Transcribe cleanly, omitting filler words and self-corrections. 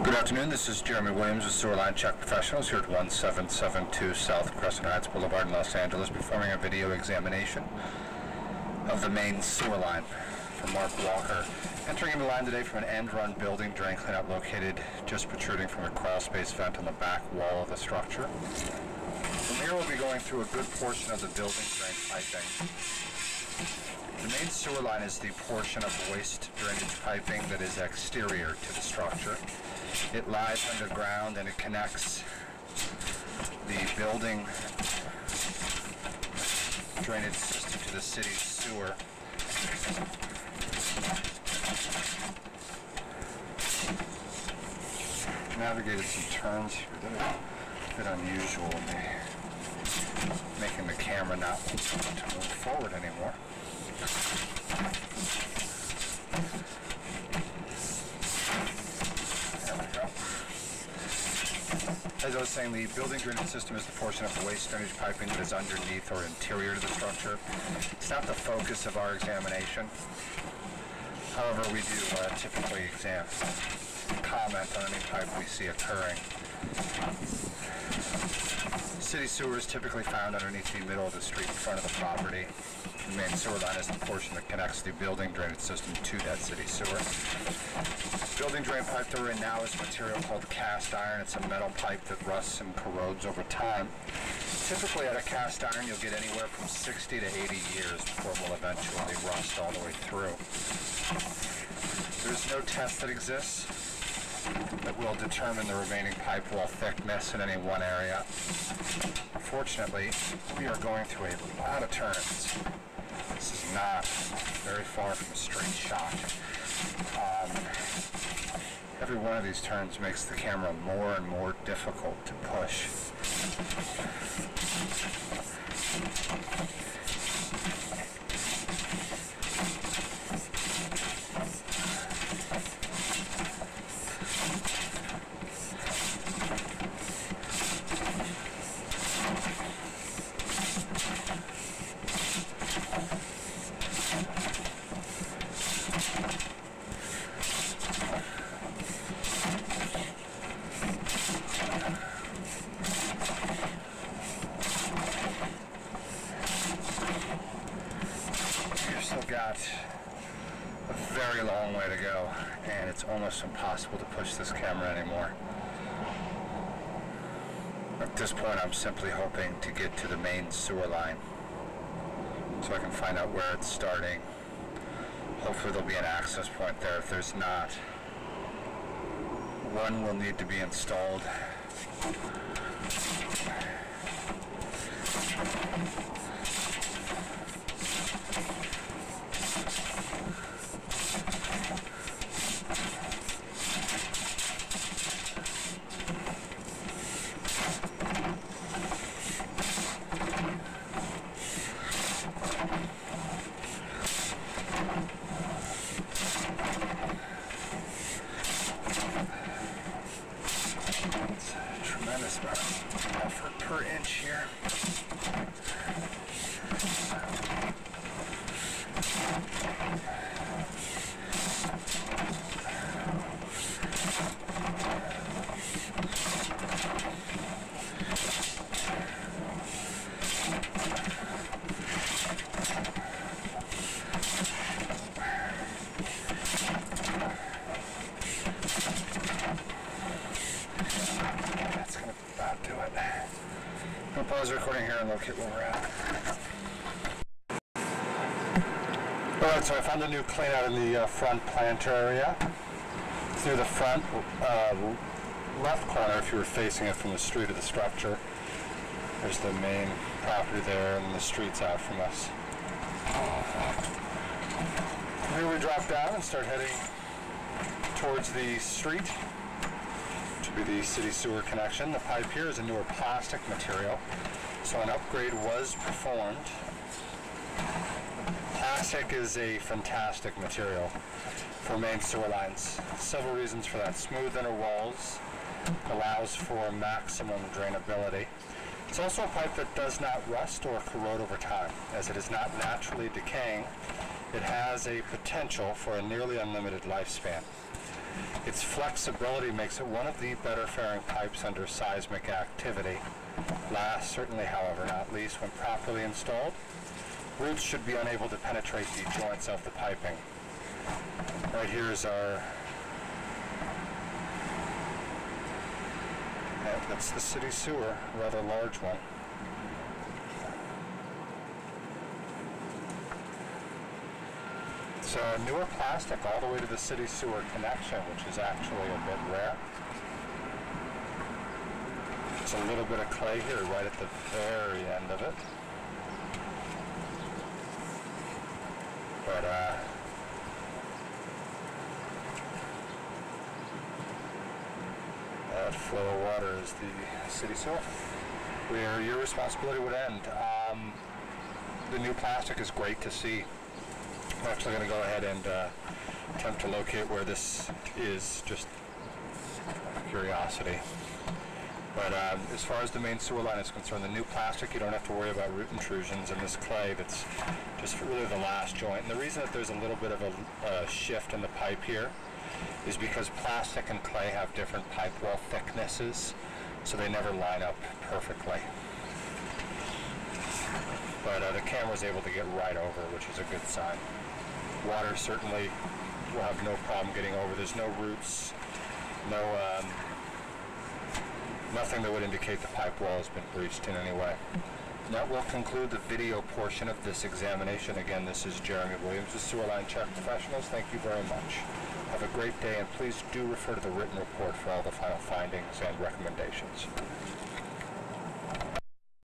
Good afternoon, this is Jeremy Williams with Sewer Line Check Professionals here at 1772 South Crescent Heights Boulevard in Los Angeles, performing a video examination of the main sewer line for Mark Walker. Entering into the line today from an end-run building drain cleanout located just protruding from a crawl-space vent on the back wall of the structure. From here we'll be going through a good portion of the building drain piping. The main sewer line is the portion of waste drainage piping that is exterior to the structure. It lies underground and it connects the building drainage system to the city's sewer. Navigated some turns here that are a bit unusual in making the camera not want to move forward anymore. There we go. As I was saying, the building drainage system is the portion of the waste drainage piping that is underneath or interior to the structure. It's not the focus of our examination. However, we do typically comment on any pipe we see occurring. City sewer is typically found underneath the middle of the street in front of the property. The main sewer line is the portion that connects the building drainage system to that city sewer. Building drain pipe that we're in now is a material called cast iron. It's a metal pipe that rusts and corrodes over time. Typically at a cast iron you'll get anywhere from 60 to 80 years before it will eventually rust all the way through. There's no test that exists that will determine the remaining pipe wall thickness in any one area. Fortunately, we are going through a lot of turns. This is not very far from a straight shot. Every one of these turns makes the camera more and more difficult to push. Got a very long way to go, and it's almost impossible to push this camera anymore. At this point, I'm simply hoping to get to the main sewer line so I can find out where it's starting. Hopefully there'll be an access point there. If there's not, one will need to be installed. Tremendous amount of effort per inch here. I'll pause the recording here and locate where we're at. Alright, so I found a new clean out in the front planter area. Through the front left corner, if you were facing it from the street of the structure. There's the main property there, and the street's out from us. Here we drop down and start heading towards the street. Be the city sewer connection. The pipe here is a newer plastic material, so an upgrade was performed. Plastic is a fantastic material for main sewer lines. Several reasons for that. Smooth inner walls allows for maximum drainability. It's also a pipe that does not rust or corrode over time. As it is not naturally decaying, it has a potential for a nearly unlimited lifespan. Its flexibility makes it one of the better faring pipes under seismic activity. Last, certainly, however, not least, when properly installed, roots should be unable to penetrate the joints of the piping. Right here is our, that's the city sewer, a rather large one. It's newer plastic all the way to the city sewer connection, which is actually a bit rare. Just a little bit of clay here right at the very end of it. But that flow of water is the city sewer, where your responsibility would end. The new plastic is great to see. I'm actually going to go ahead and attempt to locate where this is, just curiosity. But as far as the main sewer line is concerned, the new plastic, you don't have to worry about root intrusions in this clay. That's just really the last joint. And the reason that there's a little bit of a shift in the pipe here is because plastic and clay have different pipe wall thicknesses, so they never line up perfectly. But the camera's able to get right over, which is a good sign. Water certainly will have no problem getting over. There's no roots, no nothing that would indicate the pipe wall has been breached in any way. That will conclude the video portion of this examination. Again, this is Jeremy Williams with Sewer Line Check Professionals. Thank you very much. Have a great day, and please do refer to the written report for all the final findings and recommendations.